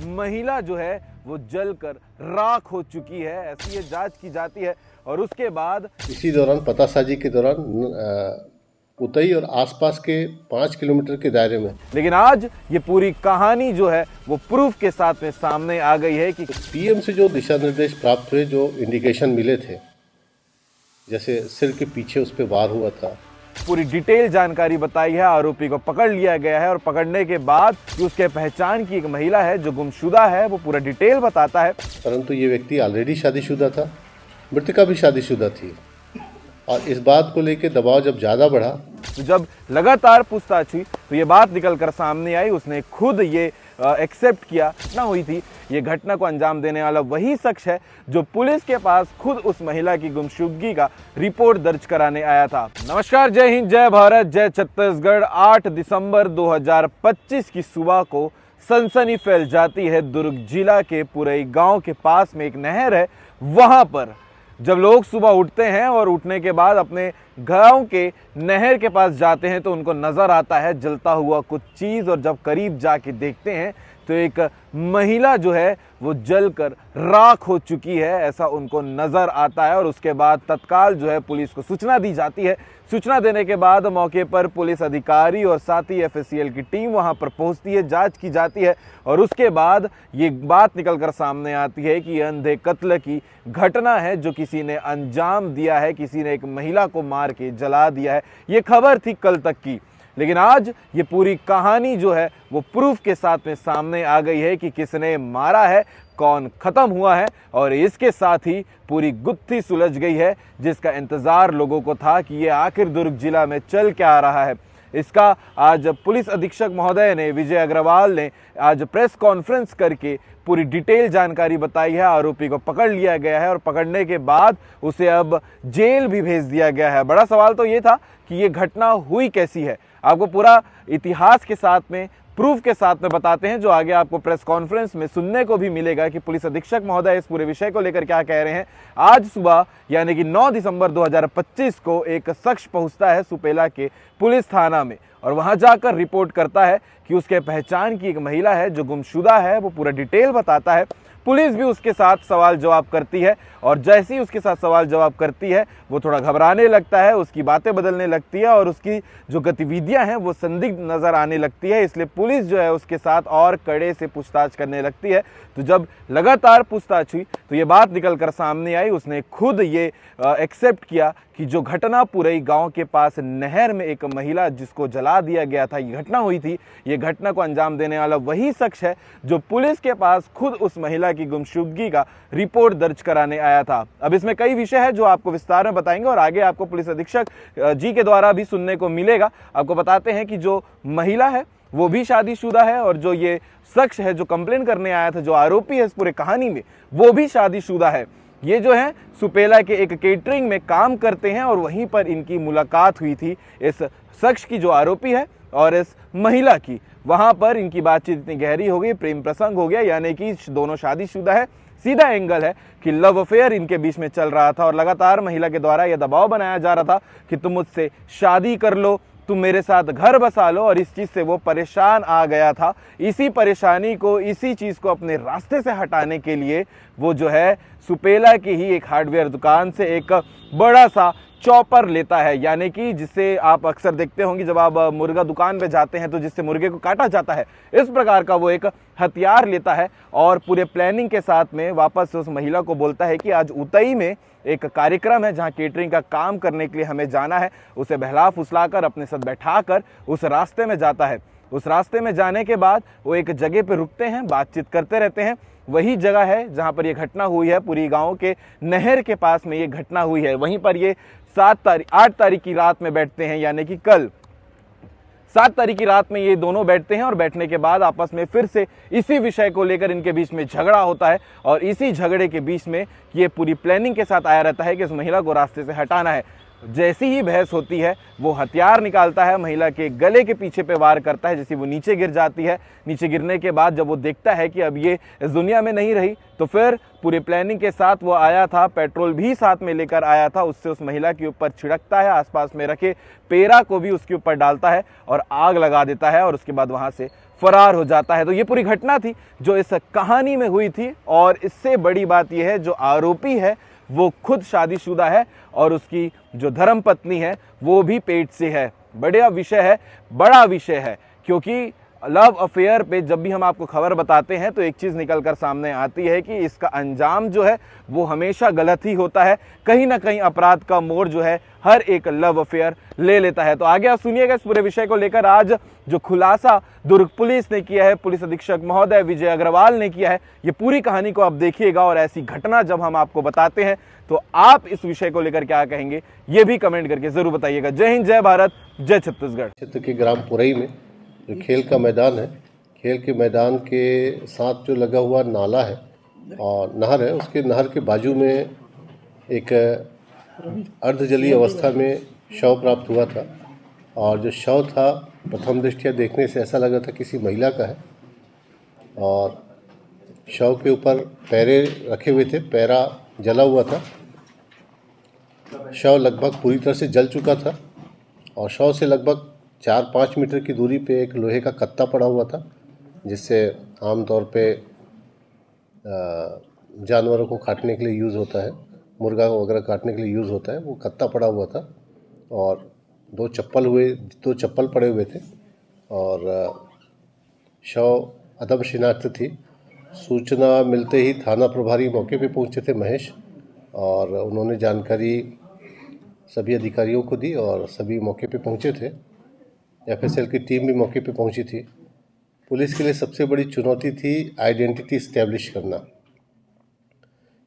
महिला जो है वो जलकर राख हो चुकी है। ऐसी ये जांच की जाती है और उसके बाद इसी दौरान पतासाजी के दौरान उतई और आसपास के 5 किलोमीटर के दायरे में। लेकिन आज ये पूरी कहानी जो है वो प्रूफ के साथ में सामने आ गई है कि पीएम से जो दिशा निर्देश प्राप्त हुए, जो इंडिकेशन मिले थे, जैसे सिर के पीछे उस पर वार हुआ था, पूरी डिटेल जानकारी बताई है। आरोपी को पकड़ लिया गया है और पकड़ने के बाद उसके पहचान की एक महिला है जो गुमशुदा है, वो पूरा डिटेल बताता है। परंतु ये व्यक्ति ऑलरेडी शादीशुदा था, मृतका भी शादीशुदा थी और इस बात को लेकर दबाव जब ज़्यादा बढ़ा तो जब लगातार पूछताछ हुई तो ये बात निकल कर सामने आई। उसने खुद ये एक्सेप्ट किया घटना हुई थी। ये घटना को अंजाम देने वाला वही शख्स है जो पुलिस के पास खुद उस महिला की गुमशुदगी का रिपोर्ट दर्ज कराने आया था। नमस्कार, जय हिंद, जय भारत, जय छत्तीसगढ़। 8 दिसंबर 2025 की सुबह को सनसनी फैल जाती है दुर्ग जिला के पुरई गांव के पास में एक नहर है। वहां पर जब लोग सुबह उठते हैं और उठने के बाद अपने गांव के नहर के पास जाते हैं तो उनको नजर आता है जलता हुआ कुछ चीज, और जब करीब जाके देखते हैं तो एक महिला जो है वो जलकर राख हो चुकी है, ऐसा उनको नजर आता है। और उसके बाद तत्काल जो है पुलिस को सूचना दी जाती है। सूचना देने के बाद मौके पर पुलिस अधिकारी और साथ ही एफएसएल की टीम वहां पर पहुंचती है, जांच की जाती है और उसके बाद ये बात निकलकर सामने आती है कि अंधे कत्ल की घटना है जो किसी ने अंजाम दिया है, किसी ने एक महिला को मार के जला दिया है। ये खबर थी कल तक की, लेकिन आज ये पूरी कहानी जो है वो प्रूफ के साथ में सामने आ गई है कि किसने मारा है, कौन खत्म हुआ है। और इसके साथ ही पूरी गुत्थी सुलझ गई है जिसका इंतजार लोगों को था कि ये आखिर दुर्ग जिला में चल क्या आ रहा है। इसका आज पुलिस अधीक्षक महोदय ने, विजय अग्रवाल ने आज प्रेस कॉन्फ्रेंस करके पूरी डिटेल जानकारी बताई है। आरोपी को पकड़ लिया गया है और पकड़ने के बाद उसे अब जेल भी भेज दिया गया है। बड़ा सवाल तो ये था कि ये घटना हुई कैसी है। आपको पूरा इतिहास के साथ में, प्रूफ के साथ में बताते हैं, जो आगे आपको प्रेस कॉन्फ्रेंस में सुनने को भी मिलेगा कि पुलिस अधीक्षक महोदय इस पूरे विषय को लेकर क्या कह रहे हैं। आज सुबह यानी कि 9 दिसंबर 2025 को एक शख्स पहुंचता है सुपेला के पुलिस थाना में और वहां जाकर रिपोर्ट करता है कि उसके पहचान की एक महिला है जो गुमशुदा है। वो पूरा डिटेल बताता है। पुलिस भी उसके साथ सवाल जवाब करती है और जैसे ही उसके साथ सवाल जवाब करती है वो थोड़ा घबराने लगता है, उसकी बातें बदलने लगती है और उसकी जो गतिविधियां हैं वो संदिग्ध नजर आने लगती है। इसलिए पुलिस जो है उसके साथ और कड़े से पूछताछ करने लगती है। तो जब लगातार पूछताछ हुई तो ये बात निकल कर सामने आई। उसने खुद ये एक्सेप्ट किया कि जो घटना पुरई गांव के पास नहर में एक महिला जिसको जला दिया गया था, ये घटना हुई थी। ये घटना को अंजाम देने वाला वही शख्स है जो पुलिस के पास खुद उस महिला की गुमशुदगी का रिपोर्ट दर्ज कराने आया था। अब इसमें कई विषय है जो आपको विस्तार में बताएंगे और आगे आपको पुलिस अधीक्षक जी के द्वारा भी सुनने को मिलेगा। आपको बताते हैं कि जो महिला है वो भी शादीशुदा है और जो ये शख्स है जो कंप्लेन करने आया था, जो आरोपी है इस पूरे कहानी में, वो भी शादीशुदा है। ये जो है सुपेला के एक केटरिंग में काम करते हैं और वहीं पर इनकी मुलाकात हुई थी इस शख्स की जो आरोपी है और इस महिला की। वहां पर इनकी बातचीत इतनी गहरी हो गई, प्रेम प्रसंग हो गया, यानी कि दोनों शादीशुदा है। सीधा एंगल है कि लव अफेयर इनके बीच में चल रहा था और लगातार महिला के द्वारा यह दबाव बनाया जा रहा था कि तुम मुझसे शादी कर लो, तुम मेरे साथ घर बसा लो। और इस चीज से वो परेशान आ गया था। इसी परेशानी को, इसी चीज को अपने रास्ते से हटाने के लिए वो जो है सुपेला की ही एक हार्डवेयर दुकान से एक बड़ा सा चॉपर लेता है, यानी कि जिससे आप अक्सर देखते होंगे जब आप मुर्गा दुकान पे जाते हैं तो जिससे मुर्गे को काटा जाता है, इस प्रकार का वो एक हथियार लेता है और पूरे प्लानिंग के साथ में वापस से उस महिला को बोलता है कि आज उतई में एक कार्यक्रम है जहां केटरिंग का काम करने के लिए हमें जाना है। उसे बहला फुसलाकर अपने साथ बैठाकर उस रास्ते में जाता है। उस रास्ते में जाने के बाद वो एक जगह पे रुकते हैं, बातचीत करते रहते हैं। वही जगह है जहां पर ये घटना हुई है, पूरी गांव के नहर के पास में ये घटना हुई है। वहीं पर ये 8 तारीख की रात में बैठते हैं, यानी कि कल 7 तारीख की रात में ये दोनों बैठते हैं और बैठने के बाद आपस में फिर से इसी विषय को लेकर इनके बीच में झगड़ा होता है और इसी झगड़े के बीच में ये पूरी प्लानिंग के साथ आया रहता है कि इस महिला को रास्ते से हटाना है। जैसी ही बहस होती है वो हथियार निकालता है, महिला के गले के पीछे पे वार करता है, जैसे वो नीचे गिर जाती है। नीचे गिरने के बाद जब वो देखता है कि अब ये इस दुनिया में नहीं रही, तो फिर पूरे प्लानिंग के साथ वो आया था, पेट्रोल भी साथ में लेकर आया था, उससे उस महिला के ऊपर छिड़कता है, आसपास में रखे पेरा को भी उसके ऊपर डालता है और आग लगा देता है और उसके बाद वहां से फरार हो जाता है। तो ये पूरी घटना थी जो इस कहानी में हुई थी, और इससे बड़ी बात यह है जो आरोपी है वो खुद शादीशुदा है और उसकी जो धर्मपत्नी है वो भी पेट से है। बड़ा विषय है, बड़ा विषय है, क्योंकि लव अफेयर पे जब भी हम आपको खबर बताते हैं तो एक चीज निकल कर सामने आती है कि इसका अंजाम जो है वो हमेशा गलत ही होता है। कहीं ना कहीं अपराध का मोड़ जो है हर एक लव अफेयर ले लेता है। तो आगे आप सुनिएगा इस पूरे विषय को लेकर आज जो खुलासा दुर्ग पुलिस ने किया है, पुलिस अधीक्षक महोदय विजय अग्रवाल ने किया है। ये पूरी कहानी को आप देखिएगा, और ऐसी घटना जब हम आपको बताते हैं तो आप इस विषय को लेकर क्या कहेंगे ये भी कमेंट करके जरूर बताइएगा। जय हिंद, जय भारत, जय छत्तीसगढ़। क्षेत्र के ग्राम पुरई में जो खेल का मैदान है, खेल के मैदान के साथ जो लगा हुआ नाला है और नहर है, उसके नहर के बाजू में एक अर्धजलीय अवस्था में शव प्राप्त हुआ था। और जो शव था प्रथम दृष्टया देखने से ऐसा लगा था किसी महिला का है, और शव के ऊपर पैरे रखे हुए थे, पैरा जला हुआ था। शव लगभग पूरी तरह से जल चुका था, और शव से लगभग 4-5 मीटर की दूरी पे एक लोहे का कत्ता पड़ा हुआ था, जिससे आमतौर पे जानवरों को काटने के लिए यूज़ होता है, मुर्गा वगैरह काटने के लिए यूज़ होता है। वो कत्ता पड़ा हुआ था, और दो चप्पल पड़े हुए थे, और शव अदम शिनाख्त थी। सूचना मिलते ही थाना प्रभारी मौके पे पहुंचे थे महेश, और उन्होंने जानकारी सभी अधिकारियों को दी और सभी मौके पे पहुंचे थे। एफएसएल की टीम भी मौके पे पहुंची थी। पुलिस के लिए सबसे बड़ी चुनौती थी आइडेंटिटी इस्टेब्लिश करना,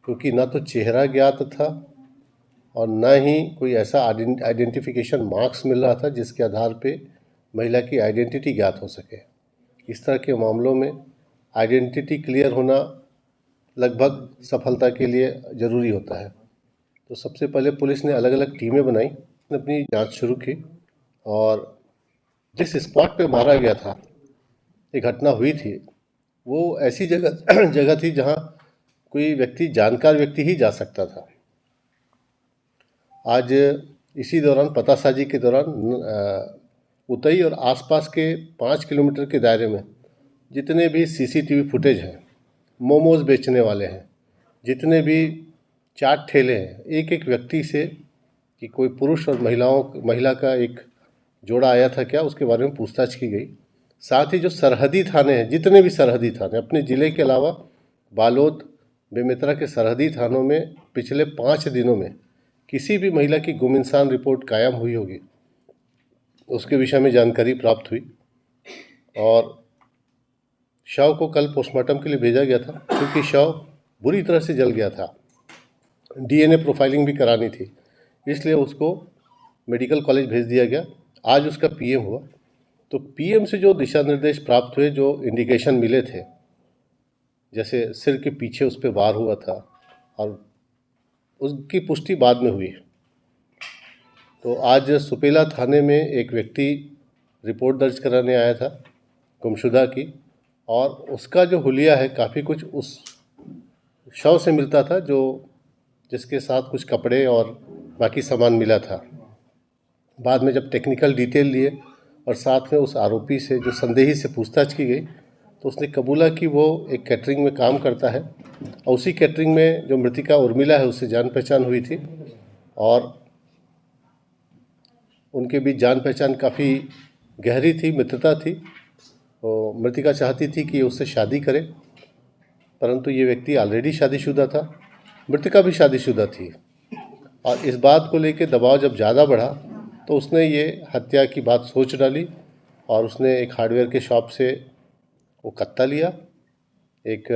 क्योंकि ना तो चेहरा ज्ञात था और ना ही कोई ऐसा आइडेंटिफिकेशन मार्क्स मिल रहा था जिसके आधार पे महिला की आइडेंटिटी ज्ञात हो सके। इस तरह के मामलों में आइडेंटिटी क्लियर होना लगभग सफलता के लिए ज़रूरी होता है। तो सबसे पहले पुलिस ने अलग अलग टीमें बनाई, अपनी जांच शुरू की, और जिस स्पॉट पे मारा गया था, ये घटना हुई थी, वो ऐसी जगह थी जहां कोई जानकार व्यक्ति ही जा सकता था। आज इसी दौरान पतासाजी के दौरान उतई और आसपास के 5 किलोमीटर के दायरे में जितने भी सीसीटीवी फुटेज हैं, मोमोज बेचने वाले हैं, जितने भी चाट ठेले हैं, एक एक व्यक्ति से कि कोई पुरुष और महिला का एक जोड़ा आया था क्या, उसके बारे में पूछताछ की गई। साथ ही जो सरहदी थाने हैं, जितने भी सरहदी थाने अपने ज़िले के अलावा बालोद, बेमेतरा के सरहदी थानों में पिछले 5 दिनों में किसी भी महिला की गुम इंसान रिपोर्ट कायम हुई होगी, उसके विषय में जानकारी प्राप्त हुई। और शव को कल पोस्टमार्टम के लिए भेजा गया था, क्योंकि शव बुरी तरह से जल गया था। डीएनए प्रोफाइलिंग भी करानी थी, इसलिए उसको मेडिकल कॉलेज भेज दिया गया। आज उसका पीएम हुआ। तो पीएम से जो दिशा निर्देश प्राप्त हुए, जो इंडिकेशन मिले थे, जैसे सिर के पीछे उस पर वार हुआ था, और उसकी पुष्टि बाद में हुई। तो आज सुपेला थाने में एक व्यक्ति रिपोर्ट दर्ज कराने आया था गुमशुदा की, और उसका जो हुलिया है काफ़ी कुछ उस शव से मिलता था, जो जिसके साथ कुछ कपड़े और बाकी सामान मिला था। बाद में जब टेक्निकल डिटेल लिए और साथ में उस आरोपी से जो संदेही से पूछताछ की गई, तो उसने कबूला कि वो एक कैटरिंग में काम करता है, और उसी कैटरिंग में जो मृतिका उर्मिला है उससे जान पहचान हुई थी, और उनके बीच जान पहचान काफ़ी गहरी थी, मित्रता थी। तो मृतिका चाहती थी कि उससे शादी करे, परंतु ये व्यक्ति ऑलरेडी शादीशुदा था, मृतिका भी शादीशुदा थी, और इस बात को लेकर दबाव जब ज़्यादा बढ़ा तो उसने ये हत्या की बात सोच डाली, और उसने एक हार्डवेयर के शॉप से वो कत्ता लिया, एक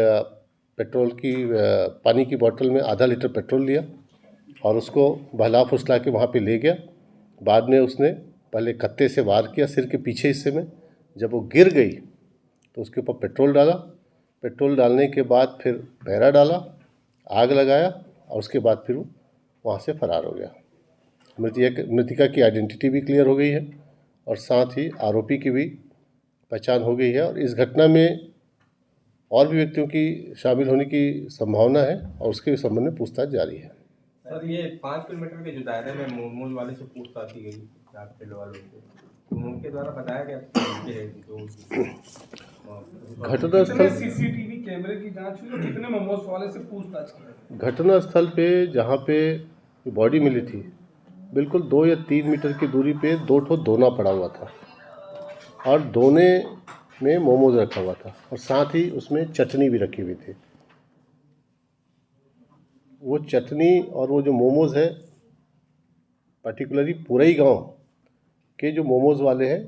पानी की बोतल में आधा लीटर पेट्रोल लिया, और उसको बहला फुसला के वहाँ पे ले गया। बाद में उसने पहले कत्ते से वार किया सिर के पीछे हिस्से में। जब वो गिर गई तो उसके ऊपर पेट्रोल डाला। पेट्रोल डालने के बाद फिर पैरा डाला, आग लगाया, और उसके बाद फिर वो वहाँ से फरार हो गया। मृतिका की आइडेंटिटी भी क्लियर हो गई है, और साथ ही आरोपी की भी पहचान हो गई है, और इस घटना में और भी व्यक्तियों की शामिल होने की संभावना है, और उसके संबंध में पूछताछ जारी है। सर, ये 5 किलोमीटर के जो दायरे में मोमोज वाले से पूछताछ की गई चाट ठेले वालों से, उनके द्वारा बताया गया कि जो घटनास्थल सीसीटीवी कैमरे की जांच हुई और कितने मोमोज वाले से पूछताछ की? घटनास्थल पे जहाँ पे बॉडी मिली थी बिल्कुल 2 या 3 मीटर की दूरी पे 2 ठो दोना पड़ा हुआ था और दोने में मोमोज रखा हुआ था और साथ ही उसमें चटनी भी रखी हुई थी। वो चटनी और वो जो मोमोज है पर्टिकुलरली पुरई गांव के जो मोमोज वाले हैं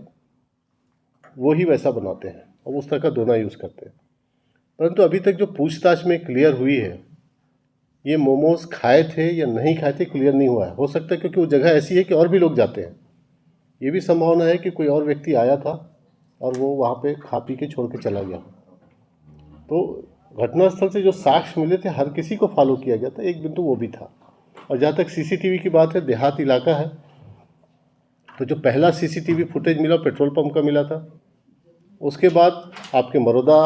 वो ही वैसा बनाते हैं और उस तरह का दोना यूज़ करते हैं। परंतु अभी तक जो पूछताछ में क्लियर हुई है ये मोमोज खाए थे या नहीं खाए थे क्लियर नहीं हुआ है। हो सकता है क्योंकि वो जगह ऐसी है कि और भी लोग जाते हैं। ये भी संभावना है कि कोई और व्यक्ति आया था और वो वहाँ पे खा पी के छोड़ के चला गया। तो घटनास्थल से जो साक्ष्य मिले थे हर किसी को फॉलो किया गया था, एक बिंदु वो भी था। और जहाँ तक सीसीटीवी की बात है, देहात इलाका है तो जो पहला सीसीटीवी फुटेज मिला पेट्रोल पंप का मिला था। उसके बाद आपके मरोदा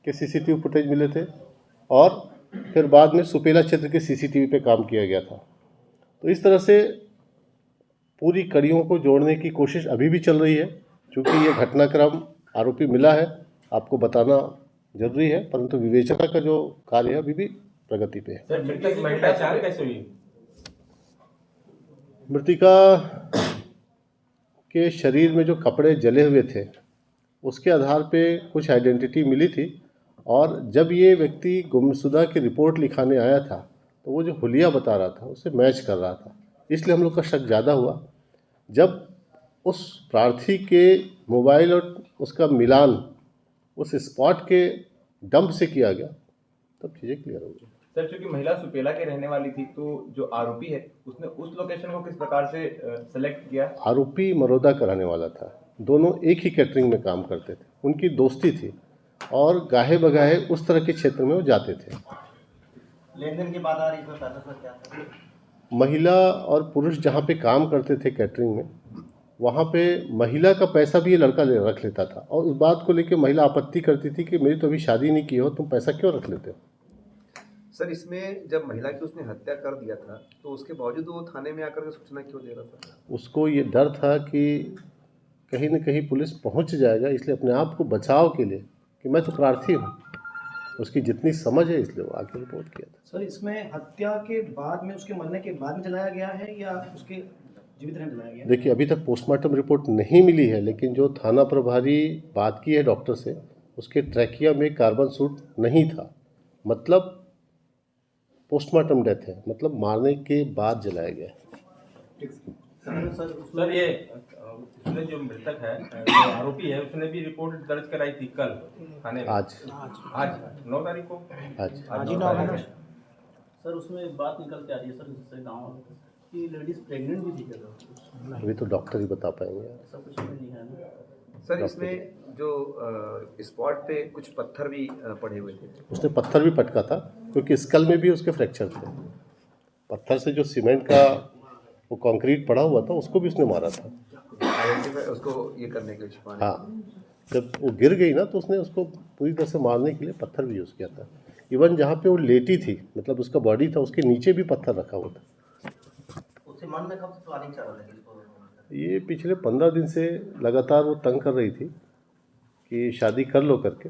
के सीसीटीवी फुटेज मिले थे और फिर बाद में सुपेला क्षेत्र के सीसीटीवी पे काम किया गया था। तो इस तरह से पूरी कड़ियों को जोड़ने की कोशिश अभी भी चल रही है। क्योंकि ये घटनाक्रम आरोपी मिला है, आपको बताना जरूरी है, परंतु विवेचना का जो कार्य है अभी भी प्रगति पे है। सर मृतक की पहचान कैसे हुई? मृतिका के शरीर में जो कपड़े जले हुए थे उसके आधार पे कुछ आइडेंटिटी मिली थी और जब ये व्यक्ति गुमशुदा की रिपोर्ट लिखाने आया था तो वो जो हुलिया बता रहा था उससे मैच कर रहा था, इसलिए हम लोग का शक ज़्यादा हुआ। जब उस प्रार्थी के मोबाइल और उसका मिलान उस स्पॉट के डंप से किया गया तब चीज़ें क्लियर हो गई। सर चूंकि महिला सुपेला के रहने वाली थी तो जो आरोपी है उसने उस लोकेशन को किस प्रकार से सेलेक्ट किया? आरोपी मरोदा कराने वाला था, दोनों एक ही कैटरिंग में काम करते थे, उनकी दोस्ती थी और गाहे बगाहे उस तरह के क्षेत्र में वो जाते थे। लेन देन की बात आ रही है, पैसा सर क्या था? महिला और पुरुष जहाँ पे काम करते थे कैटरिंग में वहाँ पे महिला का पैसा भी ये लड़का रख लेता था और उस बात को लेकर महिला आपत्ति करती थी कि मेरी तो अभी शादी नहीं की हो, तुम पैसा क्यों रख लेते हो। सर इसमें जब महिला की उसने हत्या कर दिया था तो उसके बावजूद वो थाने में आकर के सूचना क्यों दे रहा था? उसको ये डर था कि कहीं न कहीं पुलिस पहुंच जाएगा, इसलिए अपने आप को बचाव के लिए कि मैं तो प्रार्थी हूँ, उसकी जितनी समझ है इसलिए वो आके रिपोर्ट किया था। सर इसमें हत्या के बाद में उसके मरने के बाद में जलाया गया है या उसके जीवित रहने जलाया गया? देखिए अभी तक पोस्टमार्टम रिपोर्ट नहीं मिली है, लेकिन जो थाना प्रभारी बात की है डॉक्टर से उसके ट्रैकिया में कार्बन सूट नहीं था, मतलब पोस्टमार्टम डेथ है, मतलब मारने के बाद जलाया गया है। सर ये उसने जो मृतक है जो आरोपी है उसने भी रिपोर्ट दर्ज कराई थी कल थाने में। आज 9 तारीख को आज ही 9 तारीख है। सर उसमें एक बात निकल के आ रही है सर जिससे गाँव कि लेडीज प्रेग्नेंट भी थी क्या? अभी तो डॉक्टर ही बता पाएंगे। ऐसा कुछ भी नहीं है ना? सर इसमें जो स्पॉट पे कुछ पत्थर भी पड़े हुए थे। उसने पत्थर भी पटका था क्योंकि स्कल में भी उसके फ्रैक्चर थे। पत्थर से जो सीमेंट का वो कंक्रीट पड़ा हुआ था उसको भी उसने मारा था। आइडेंटिफाई उसको ये करने के लिए छुपाने। हाँ, जब वो गिर गई ना तो उसने उसको पूरी तरह से मारने के लिए पत्थर भी यूज़ किया था। इवन जहाँ पे वो लेटी थी, मतलब उसका बॉडी था, उसके नीचे भी पत्थर रखा हुआ था। उससे मन में कब से प्लानिंग चल रही है इसको? ये पिछले 15 दिन से लगातार वो तंग कर रही थी कि शादी कर लो करके,